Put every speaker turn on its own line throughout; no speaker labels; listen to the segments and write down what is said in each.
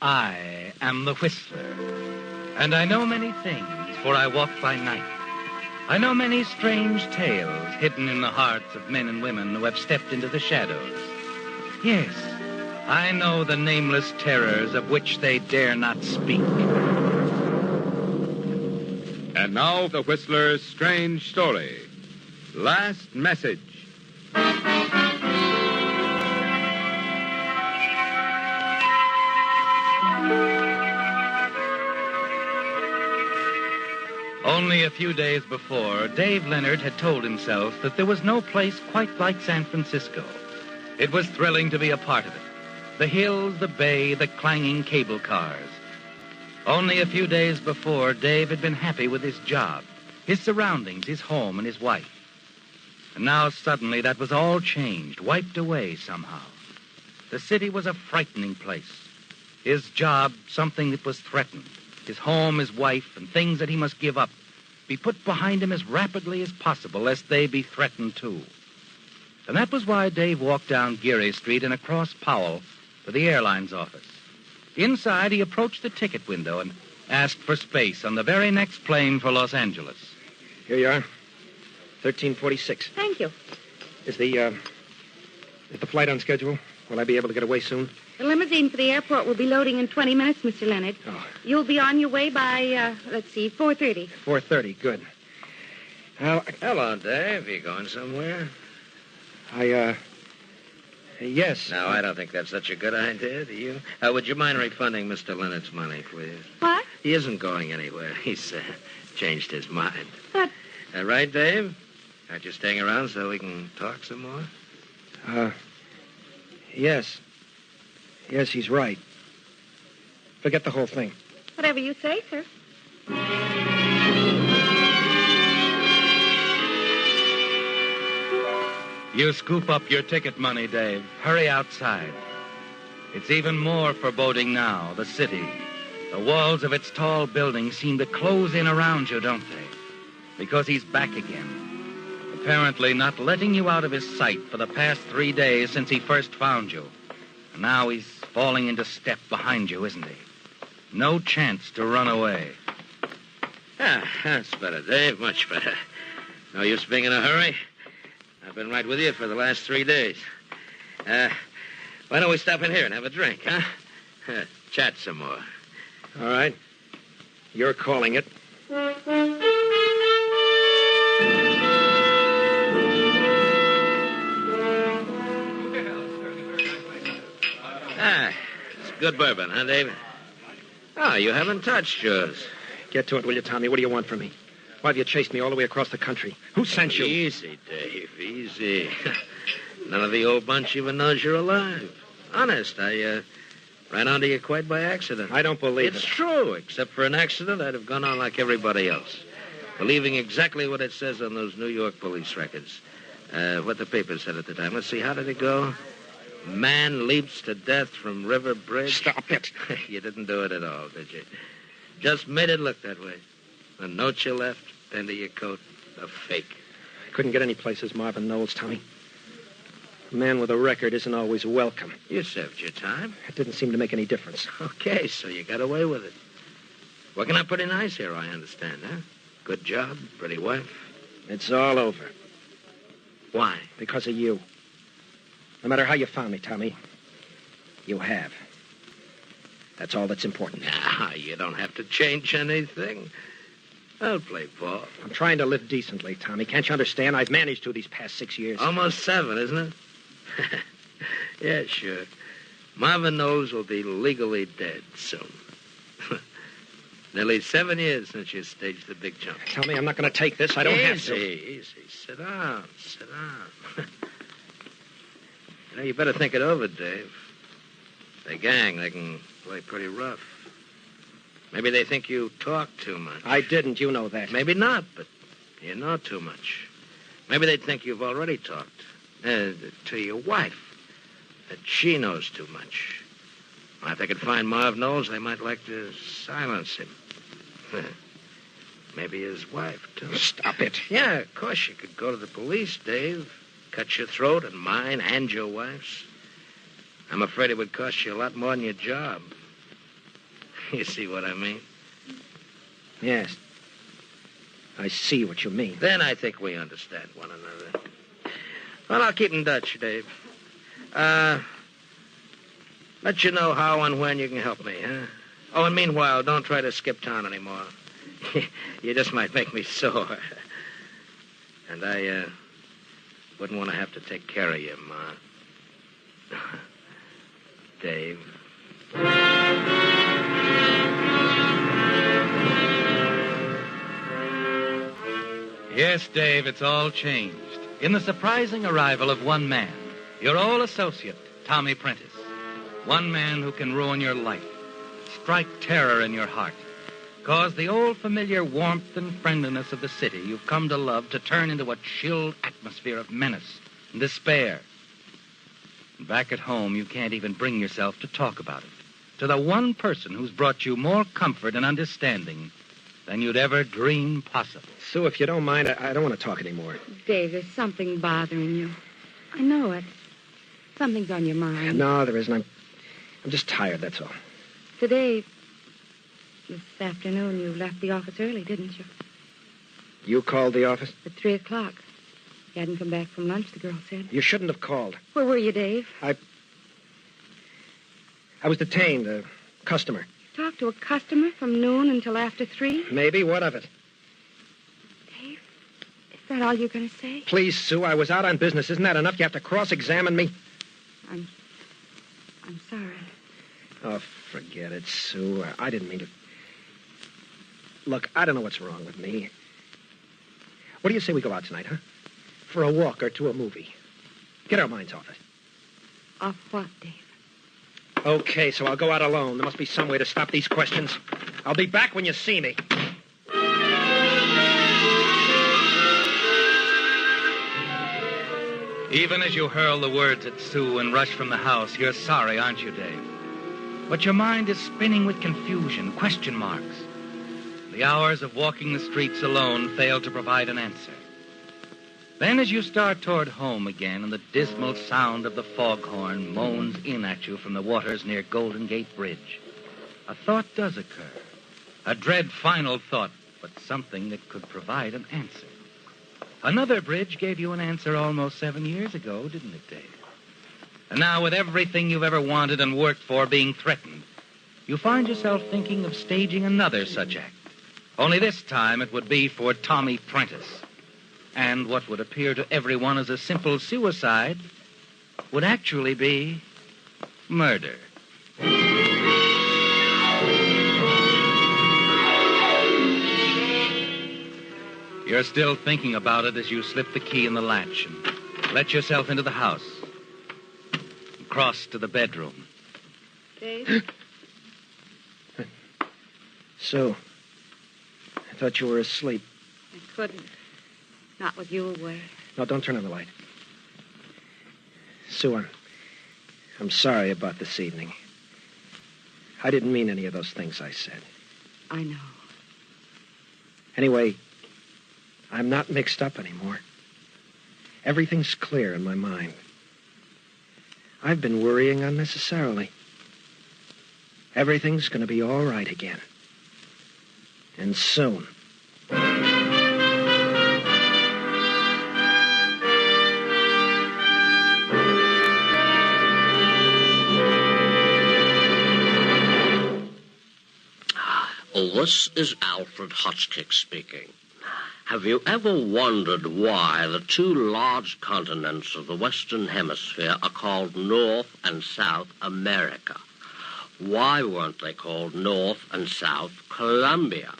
I am the Whistler, and I know many things, for I walk by night. I know many strange tales hidden in the hearts of men and women who have stepped into the shadows. Yes, I know the nameless terrors of which they dare not speak.
And now, the Whistler's strange story. Last Message.
Only a few days before, Dave Leonard had told himself that there was no place quite like San Francisco. It was thrilling to be a part of it. The hills, the bay, the clanging cable cars. Only a few days before, Dave had been happy with his job, his surroundings, his home, and his wife. And now suddenly that was all changed, wiped away somehow. The city was a frightening place. His job, something that was threatened. His home, his wife, and things that he must give up, be put behind him as rapidly as possible, lest they be threatened too. And that was why Dave walked down Geary Street and across Powell to the airline's office. Inside, he approached the ticket window and asked for space on the very next plane for Los Angeles.
Here you are. 1346.
Thank you.
Is the flight on schedule? Will I be able to get away soon?
The limousine for the airport will be loading in 20 minutes, Mr. Leonard.
Oh.
You'll be on your way by, 4:30.
4:30, good. Now,
Hello, Dave. You going somewhere?
Yes.
No, I don't think that's such a good idea, do you? Would you mind refunding Mr. Leonard's money, please?
What?
He isn't going anywhere. He's changed his mind.
But...
Right, Dave? Aren't you staying around so we can talk some more?
Yes. Yes, he's right. Forget the whole thing.
Whatever you say, sir.
You scoop up your ticket money, Dave. Hurry outside. It's even more foreboding now, the city. The walls of its tall buildings seem to close in around you, don't they? Because he's back again. Apparently not letting you out of his sight for the past 3 days since he first found you. And now he's falling into step behind you, isn't he? No chance to run away.
That's better, Dave. Much better. No use being in a hurry. I've been right with you for the last 3 days. Why don't we stop in here and have a drink, huh? Chat some more.
All right. You're calling it.
It's good bourbon, huh, Dave? Oh, you haven't touched yours.
Get to it, will you, Tommy? What do you want from me? Why have you chased me all the way across the country? Who sent you?
Easy, Dave, easy. None of the old bunch even knows you're alive. Honest, I ran onto you quite by accident.
I don't believe
It's
it.
true. Except for an accident, I'd have gone on like everybody else, believing exactly what it says on those New York police records. What the paper said at the time. Let's see, how did it go? Man leaps to death from River Bridge.
Stop it.
You didn't do it at all, did you? Just made it look that way. A note you left, into your coat, a fake.
I couldn't get any place as Marvin Knowles, Tommy. A man with a record isn't always welcome.
You served your time.
It didn't seem to make any difference.
Okay, so you got away with it. Working out pretty nice here, I understand, huh? Good job, pretty wife.
It's all over.
Why?
Because of you. No matter how you found me, Tommy, you have. That's all that's important.
Nah, you don't have to change anything. I'll play ball.
I'm trying to live decently, Tommy. Can't you understand? I've managed to these past 6 years.
Almost 7, isn't it? Yeah, sure. Marvin Knowles will be legally dead soon. Nearly 7 years since you staged the big jump.
Tommy, I'm not going to take this. I don't have to.
Easy. Sit down. You know, you better think it over, Dave. The gang, they can play pretty rough. Maybe they think you talk too much.
I didn't. You know that.
Maybe not, but you know too much. Maybe they think you've already talked to your wife, that she knows too much. Well, if they could find Marv Knowles, they might like to silence him. Maybe his wife, too.
Stop it.
Yeah, of course you could go to the police, Dave. Cut your throat and mine and your wife's. I'm afraid it would cost you a lot more than your job. You see what I mean?
Yes. I see what you mean.
Then I think we understand one another. Well, I'll keep in touch, Dave. Let you know how and when you can help me, huh? Oh, and meanwhile, don't try to skip town anymore. You just might make me sore. And I wouldn't want to have to take care of you, Ma. Dave.
Yes, Dave, it's all changed. In the surprising arrival of one man, your old associate, Tommy Prentice. One man who can ruin your life, strike terror in your heart, cause the old familiar warmth and friendliness of the city you've come to love to turn into a chilled atmosphere of menace and despair. And back at home, you can't even bring yourself to talk about it to the one person who's brought you more comfort and understanding than you'd ever dream possible.
Sue, if you don't mind, I don't want to talk anymore.
Dave, there's something bothering you. I know it. Something's on your mind.
No, there isn't. I'm just tired, that's all.
Today, this afternoon, you left the office early, didn't you?
You called the office?
At 3 o'clock. You hadn't come back from lunch, the girl said.
You shouldn't have called.
Where were you, Dave?
I was detained, a customer.
Talked to a customer from noon until after 3?
Maybe, what of it?
Dave, is that all you're going to say?
Please, Sue, I was out on business. Isn't that enough? You have to cross-examine me?
I'm sorry.
Oh, forget it, Sue. I didn't mean to... Look, I don't know what's wrong with me. What do you say we go out tonight, huh? For a walk or to a movie. Get our minds off it.
Off what, Dave?
Okay, so I'll go out alone. There must be some way to stop these questions. I'll be back when you see me.
Even as you hurl the words at Sue and rush from the house, you're sorry, aren't you, Dave? But your mind is spinning with confusion, question marks. The hours of walking the streets alone fail to provide an answer. Then as you start toward home again and the dismal sound of the foghorn moans in at you from the waters near Golden Gate Bridge, a thought does occur. A dread final thought, but something that could provide an answer. Another bridge gave you an answer almost 7 years ago, didn't it, Dave? And now, with everything you've ever wanted and worked for being threatened, you find yourself thinking of staging another such act. Only this time it would be for Tommy Prentice. And what would appear to everyone as a simple suicide would actually be murder. You're still thinking about it as you slip the key in the latch and let yourself into the house. And cross to the bedroom.
Dave?
Sue, I thought you were asleep.
I couldn't. Not with you away.
No, don't turn on the light. Sue, I'm sorry about this evening. I didn't mean any of those things I said.
I know.
Anyway, I'm not mixed up anymore. Everything's clear in my mind. I've been worrying unnecessarily. Everything's going to be all right again. And soon.
This is Alfred Hotchkiss speaking. Have you ever wondered why the two large continents of the Western Hemisphere are called North and South America? Why weren't they called North and South Columbia?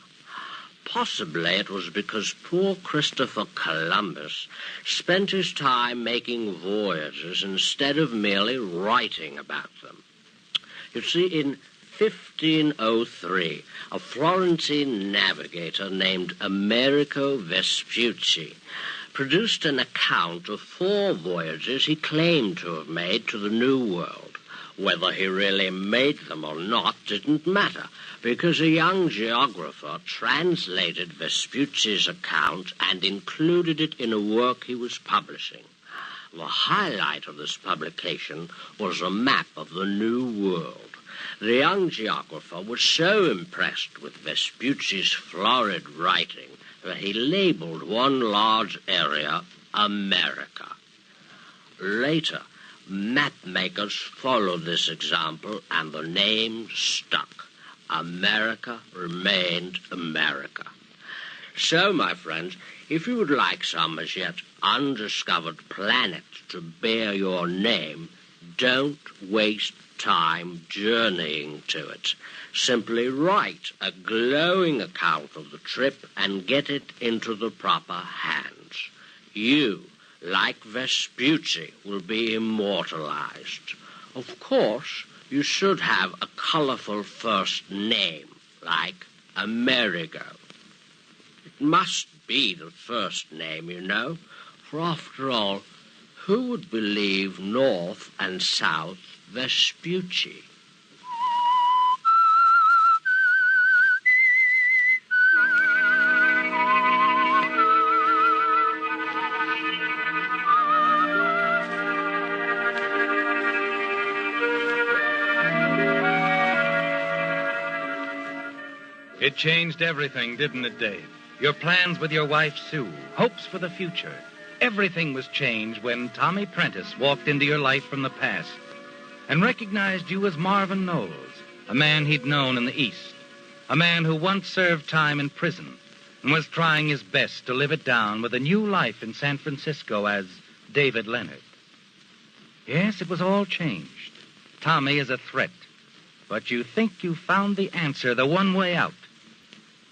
Possibly it was because poor Christopher Columbus spent his time making voyages instead of merely writing about them. You see, in 1503, a Florentine navigator named Amerigo Vespucci produced an account of 4 voyages he claimed to have made to the New World. Whether he really made them or not didn't matter, because a young geographer translated Vespucci's account and included it in a work he was publishing. The highlight of this publication was a map of the New World. The young geographer was so impressed with Vespucci's florid writing that he labeled one large area America. Later, map makers followed this example, and the name stuck. America remained America. So, my friends, if you would like some as yet undiscovered planet to bear your name, don't waste time journeying to it. Simply write a glowing account of the trip and get it into the proper hands. You, like Vespucci, will be immortalized. Of course, you should have a colorful first name, like Amerigo. It must be the first name, you know, for after all, who would believe North and South Vespucci?
It changed everything, didn't it, Dave? Your plans with your wife, Sue, hopes for the future. Everything was changed when Tommy Prentice walked into your life from the past and recognized you as Marvin Knowles, a man he'd known in the East, a man who once served time in prison and was trying his best to live it down with a new life in San Francisco as David Leonard. Yes, it was all changed. Tommy is a threat, but you think you found the answer, the one way out.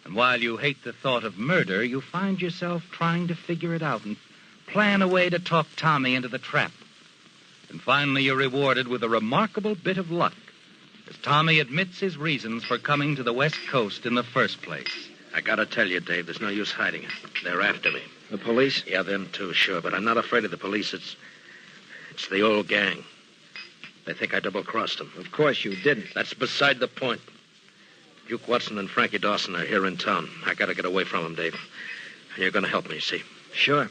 And while you hate the thought of murder, you find yourself trying to figure it out and plan a way to talk Tommy into the trap. And finally, you're rewarded with a remarkable bit of luck, as Tommy admits his reasons for coming to the West Coast in the first place.
I gotta tell you, Dave, there's no use hiding it. They're after me.
The police?
Yeah, them too, sure. But I'm not afraid of the police. It's the old gang. They think I double-crossed them.
Of course you didn't.
That's beside the point. Duke Watson and Frankie Dawson are here in town. I gotta get away from them, Dave. And you're gonna help me, see?
Sure.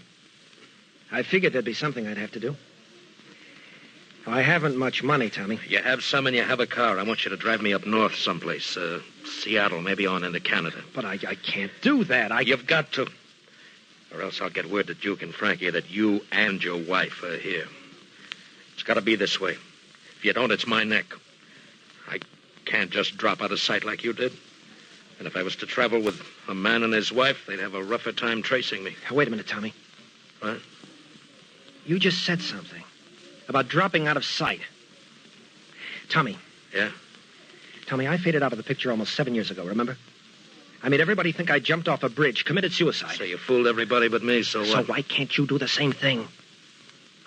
I figured there'd be something I'd have to do. I haven't much money, Tommy.
You have some and you have a car. I want you to drive me up north someplace. Seattle, maybe on into Canada.
But I can't do that.
You've got to. Or else I'll get word to Duke and Frankie that you and your wife are here. It's gotta be this way. If you don't, it's my neck. I can't just drop out of sight like you did. And if I was to travel with a man and his wife, they'd have a rougher time tracing me.
Wait a minute, Tommy.
What?
You just said something about dropping out of sight. Tommy.
Yeah?
Tommy, I faded out of the picture almost 7 years ago, remember? I made everybody think I jumped off a bridge, committed suicide.
So you fooled everybody but me, so what?
So why can't you do the same thing?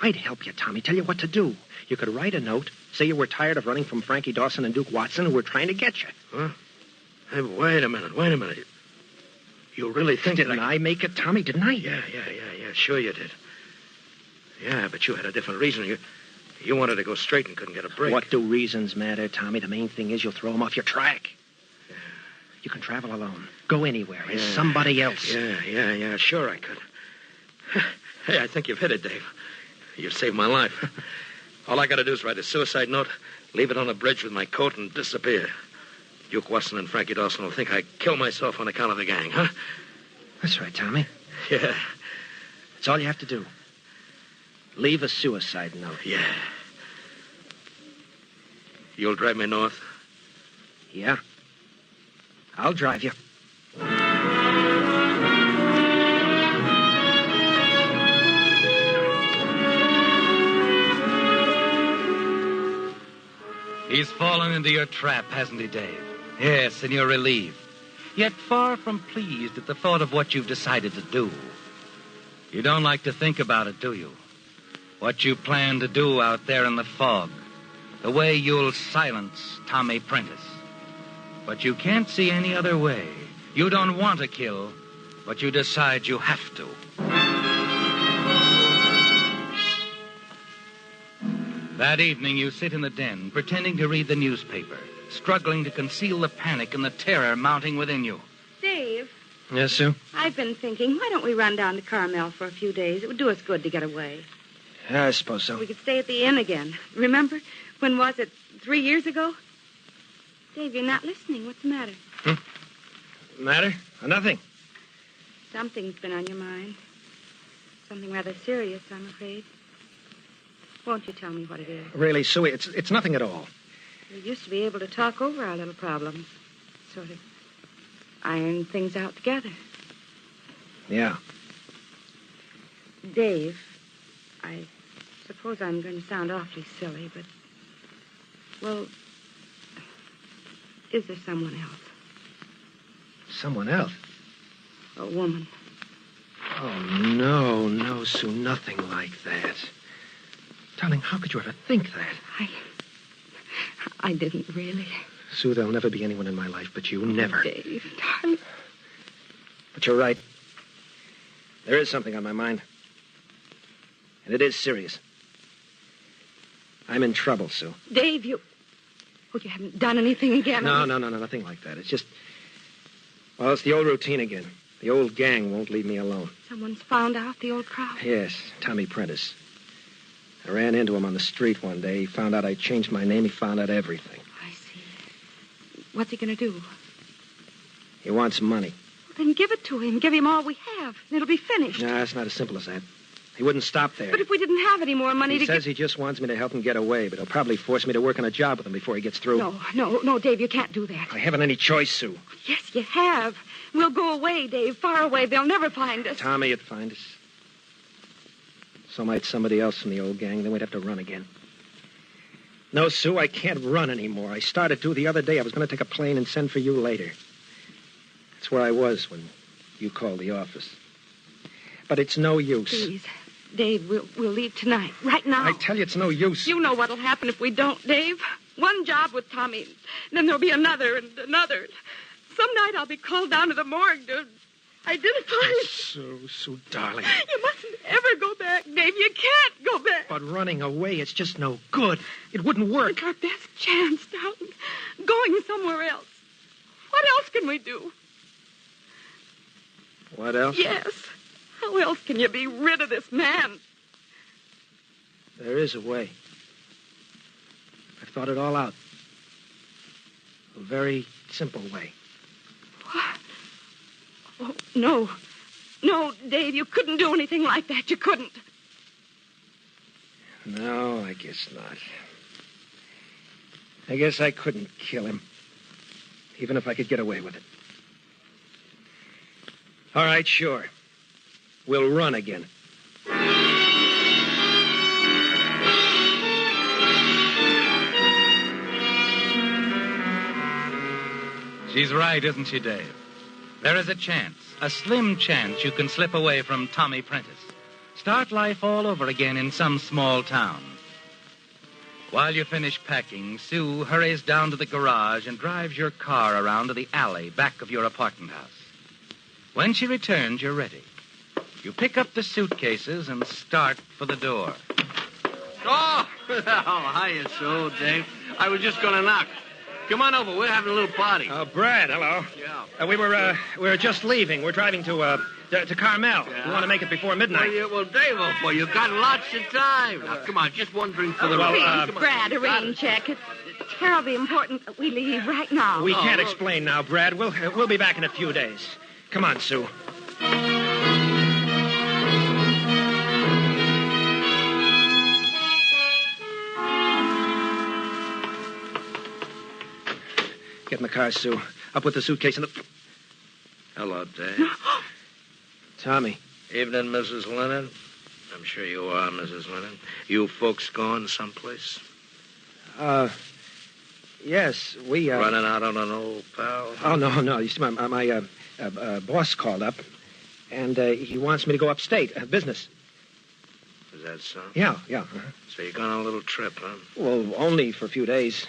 I'd help you, Tommy, tell you what to do. You could write a note, say you were tired of running from Frankie Dawson and Duke Watson, who were trying to get you.
Huh? Hey, wait a minute. You really think
Didn't I make it, Tommy? Didn't I?
Yeah. Sure you did. Yeah, but you had a different reason. You wanted to go straight and couldn't get a break.
What do reasons matter, Tommy? The main thing is you'll throw them off your track. Yeah. You can travel alone. Go anywhere as somebody else.
Yeah. Sure I could. Hey, I think you've hit it, Dave. You saved my life. All I got to do is write a suicide note, leave it on a bridge with my coat, and disappear. Duke Watson and Frankie Dawson will think I killed myself on account of the gang, huh?
That's right, Tommy.
Yeah.
That's all you have to do. Leave a suicide note.
Yeah. You'll drive me north?
Yeah. I'll drive you.
He's fallen into your trap, hasn't he, Dave? Yes, and you're relieved. Yet far from pleased at the thought of what you've decided to do. You don't like to think about it, do you? What you plan to do out there in the fog. The way you'll silence Tommy Prentice. But you can't see any other way. You don't want to kill, but you decide you have to. That evening, you sit in the den, pretending to read the newspaper, struggling to conceal the panic and the terror mounting within you.
Dave.
Yes, Sue?
I've been thinking, why don't we run down to Carmel for a few days? It would do us good to get away.
Yeah, I suppose so.
We could stay at the inn again. Remember? When was it? 3 years ago? Dave, you're not listening. What's the matter?
Matter? Nothing.
Something's been on your mind. Something rather serious, I'm afraid. Won't you tell me what it is?
Really, Sue, it's nothing at all.
We used to be able to talk over our little problems. Sort of iron things out together.
Yeah.
Dave, I suppose I'm going to sound awfully silly, but... Well, is there someone else?
Someone else?
A woman.
Oh, no, Sue, nothing like that. Darling, how could you ever think that?
I didn't really.
Sue, there'll never be anyone in my life but you. Never.
Dave, darling.
But you're right. There is something on my mind. And it is serious. I'm in trouble, Sue.
Dave, you haven't done anything again?
No, nothing like that. It's just... Well, it's the old routine again. The old gang won't leave me alone.
Someone's found out, the old crowd?
Yes, Tommy Prentice. I ran into him on the street one day. He found out I changed my name. He found out everything.
I see. What's he going to do?
He wants money.
Well, then give it to him. Give him all we have, and it'll be finished.
No, it's not as simple as that. He wouldn't stop there.
But if we didn't have any more money
he says he just wants me to help him get away, but he'll probably force me to work on a job with him before he gets through.
No, Dave, you can't do that.
I haven't any choice, Sue.
Yes, you have. We'll go away, Dave, far away. They'll never find us.
Tommy would find us. So might somebody else from the old gang. Then we'd have to run again. No, Sue, I can't run anymore. I started to the other day. I was going to take a plane and send for you later. That's where I was when you called the office. But it's no use.
Please, Dave, we'll leave tonight, right now.
I tell you, it's no use.
You know what'll happen if we don't, Dave. One job with Tommy, then there'll be another and another. Some night I'll be called down to the morgue to identify.
Sue, darling.
You mustn't ever go back, Dave. You can't go back.
But running away, it's just no good. It wouldn't work.
It's our best chance, darling. Going somewhere else. What else can we do?
What else?
Yes. How else can you be rid of this man?
There is a way. I've thought it all out. A very simple way.
What? Oh, no. No, Dave, you couldn't do anything like that. You couldn't.
No, I guess not. I guess I couldn't kill him. Even if I could get away with it. All right, sure. We'll run again.
She's right, isn't she, Dave? There is a chance, a slim chance you can slip away from Tommy Prentice. Start life all over again in some small town. While you finish packing, Sue hurries down to the garage and drives your car around to the alley back of your apartment house. When she returns, you're ready. You pick up the suitcases and start for the door.
Oh, hiya, Sue, Dave. I was just going to knock. Come on over. We're having a little party.
Brad, hello.
Yeah.
We were just leaving. We're driving to Carmel.
Yeah.
We want to make it before midnight.
Well, Dave, oh, boy, you've got lots of time. Now, come on, just one drink for the road.
Please, Brad, a rain check. It's terribly important that we leave right now.
We can't explain now, Brad. We'll be back in a few days. Come on, Sue. Get in the car, Sue. Up with the suitcase in the...
Hello, Dave.
Tommy.
Evening, Mrs. Leonard. I'm sure you are, Mrs. Leonard. You folks going someplace?
Yes, we,
Running out on an old pal?
Oh, no. You see, my boss called up, and he wants me to go upstate, business.
Is that so?
Yeah. Uh-huh.
So you're going on a little trip, huh?
Well, only for a few days.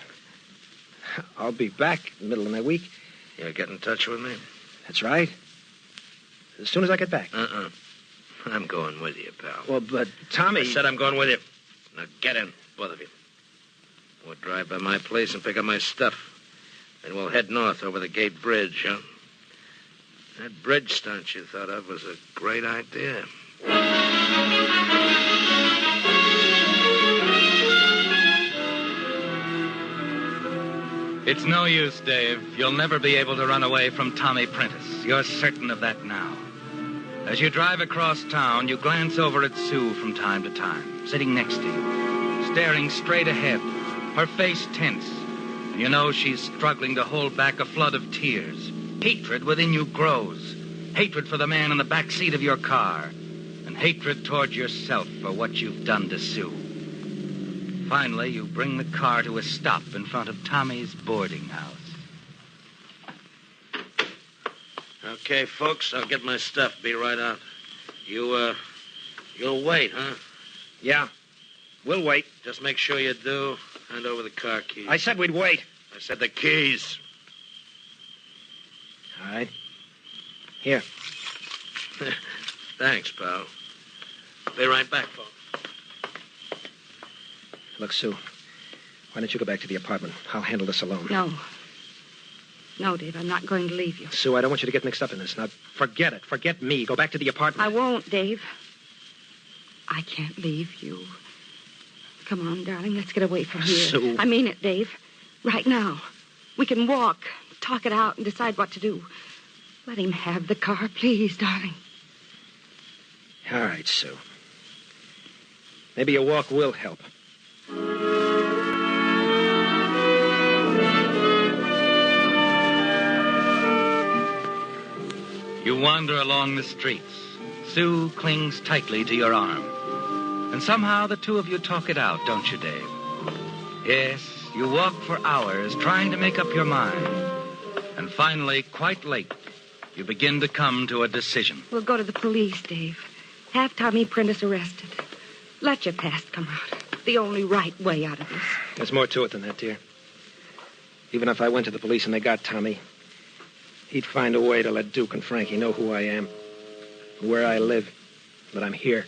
I'll be back in the middle of the week.
You'll get in touch with me?
That's right. As soon as I get back.
I'm going with you, pal.
Well, but Tommy...
I said I'm going with you. Now get in, both of you. We'll drive by my place and pick up my stuff. Then we'll head north over the Gate Bridge, huh? That bridge stunt you thought of was a great idea.
It's no use, Dave. You'll never be able to run away from Tommy Prentice. You're certain of that now. As you drive across town, you glance over at Sue from time to time, sitting next to you, staring straight ahead, her face tense. And you know she's struggling to hold back a flood of tears. Hatred within you grows. Hatred for the man in the back seat of your car. And hatred toward yourself for what you've done to Sue. Finally, you bring the car to a stop in front of Tommy's boarding house.
Okay, folks, I'll get my stuff. Be right out. You'll wait, huh?
Yeah, we'll wait.
Just make sure you do. Hand over the car keys.
I said we'd wait.
I said the keys.
All right. Here.
Thanks, pal. Be right back, folks.
Look, Sue, why don't you go back to the apartment? I'll handle this alone.
No. No, Dave, I'm not going to leave you.
Sue, I don't want you to get mixed up in this. Now, forget it. Forget me. Go back to the apartment.
I won't, Dave. I can't leave you. Come on, darling, let's get away from here.
Sue.
I mean it, Dave. Right now. We can walk, talk it out, and decide what to do. Let him have the car, please, darling.
All right, Sue. Maybe a walk will help.
You wander along the streets. Sue clings tightly to your arm. And somehow the two of you talk it out, don't you, Dave? Yes, you walk for hours trying to make up your mind. And finally, quite late, you begin to come to a decision.
We'll go to the police, Dave. Have Tommy Prentice arrested. Let your past come out. The only right way out of this.
There's more to it than that, dear. Even if I went to the police and they got Tommy, he'd find a way to let Duke and Frankie know who I am, where I live, that I'm here.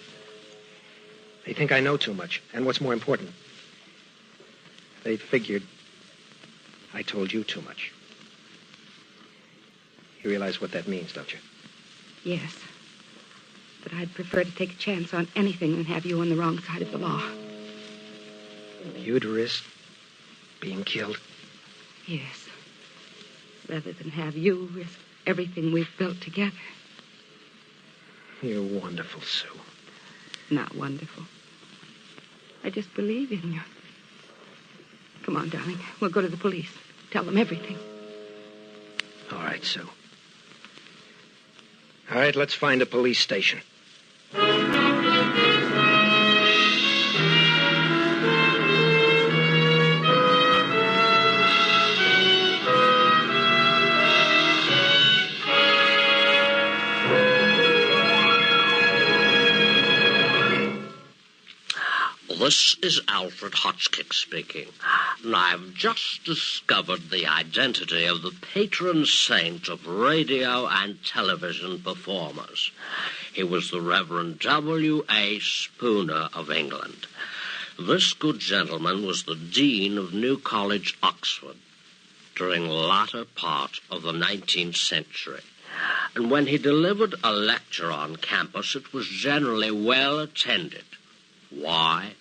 They think I know too much. And what's more important, they figured I told you too much. You realize what that means, don't you?
Yes. But I'd prefer to take a chance on anything than have you on the wrong side of the law.
You'd risk being killed?
Yes. Rather than have you risk everything we've built together.
You're wonderful, Sue.
Not wonderful. I just believe in you. Come on, darling. We'll go to the police. Tell them everything.
All right, Sue. All right, let's find a police station.
This is Alfred Hotchkiss speaking, and I've just discovered the identity of the patron saint of radio and television performers. He was the Reverend W.A. Spooner of England. This good gentleman was the Dean of New College, Oxford, during the latter part of the 19th century. And when he delivered a lecture on campus, it was generally well attended. Why?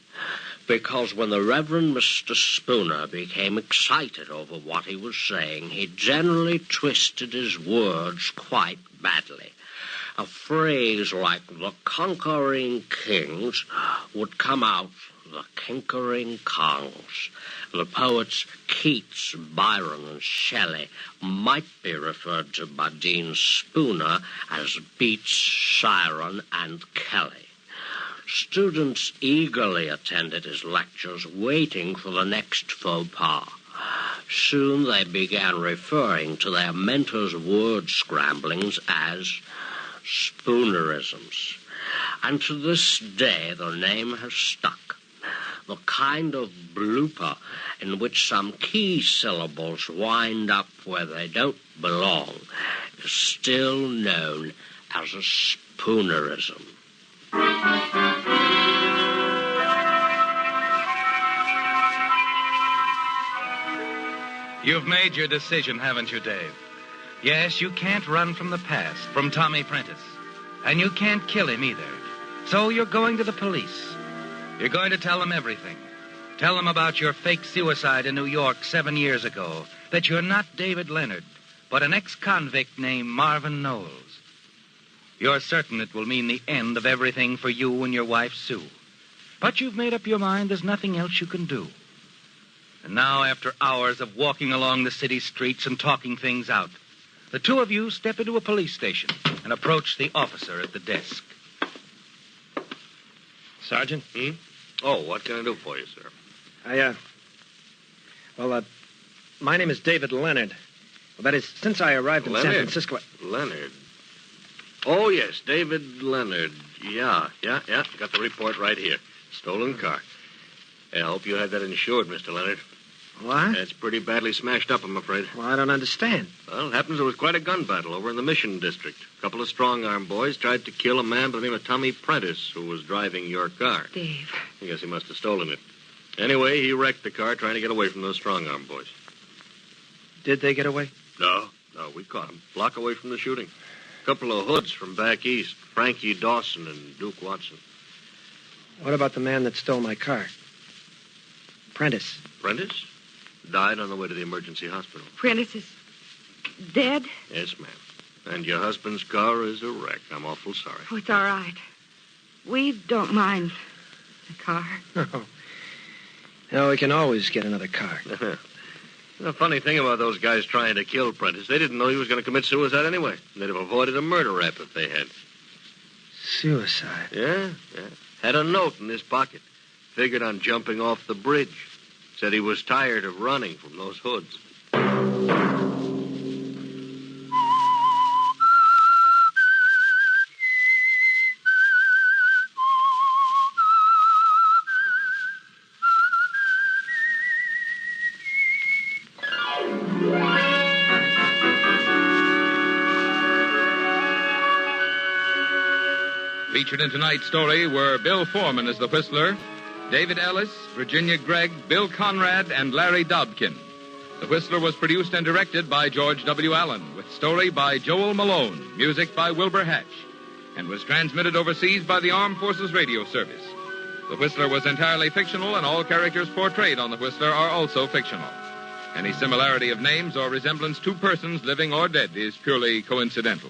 Because when the Reverend Mr. Spooner became excited over what he was saying, he generally twisted his words quite badly. A phrase like the conquering kings would come out the kinkering kongs. The poets Keats, Byron, and Shelley might be referred to by Dean Spooner as Beats, Siren, and Kelly. Students eagerly attended his lectures, waiting for the next faux pas. Soon they began referring to their mentor's word scramblings as Spoonerisms. And to this day, the name has stuck. The kind of blooper in which some key syllables wind up where they don't belong is still known as a Spoonerism.
You've made your decision, haven't you, Dave? Yes, you can't run from the past, from Tommy Prentice. And you can't kill him either. So you're going to the police. You're going to tell them everything. Tell them about your fake suicide in New York 7 years ago, that you're not David Leonard, but an ex-convict named Marvin Knowles. You're certain it will mean the end of everything for you and your wife, Sue. But you've made up your mind there's nothing else you can do. And now, after hours of walking along the city streets and talking things out, the two of you step into a police station and approach the officer at the desk.
Sergeant?
Oh, what can I do for you, sir?
My name is David Leonard. Well, that is, since I arrived in San Francisco...
Leonard. Oh, yes, David Leonard. Yeah. Got the report right here. Stolen car. I hope you had that insured, Mr. Leonard.
What?
It's pretty badly smashed up, I'm afraid.
Well, I don't understand.
Well, it happens there was quite a gun battle over in the Mission District. A couple of strong-arm boys tried to kill a man by the name of Tommy Prentice, who was driving your car.
Dave.
I guess he must have stolen it. Anyway, he wrecked the car trying to get away from those strong-arm boys.
Did they get away?
No, we caught him. Block away from the shooting. A couple of hoods from back east. Frankie Dawson and Duke Watson.
What about the man that stole my car? Prentice.
Prentice? Died on the way to the emergency hospital.
Prentice is dead?
Yes, ma'am. And your husband's car is a wreck. I'm awful sorry.
Oh, it's all right. We don't mind the car.
No, we can always get another car.
The funny thing about those guys trying to kill Prentice, they didn't know he was going to commit suicide anyway. They'd have avoided a murder rap if they had.
Suicide?
Yeah. Had a note in his pocket. Figured on jumping off the bridge. Said he was tired of running from those hoods.
Featured in tonight's story were Bill Foreman as the Whistler, David Ellis, Virginia Gregg, Bill Conrad, and Larry Dobkin. The Whistler was produced and directed by George W. Allen, with story by Joel Malone, music by Wilbur Hatch, and was transmitted overseas by the Armed Forces Radio Service. The Whistler was entirely fictional, and all characters portrayed on The Whistler are also fictional. Any similarity of names or resemblance to persons, living or dead, is purely coincidental.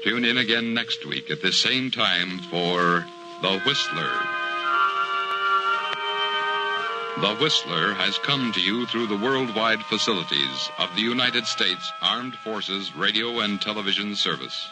Tune in again next week at this same time for The Whistler. The Whistler has come to you through the worldwide facilities of the United States Armed Forces Radio and Television Service.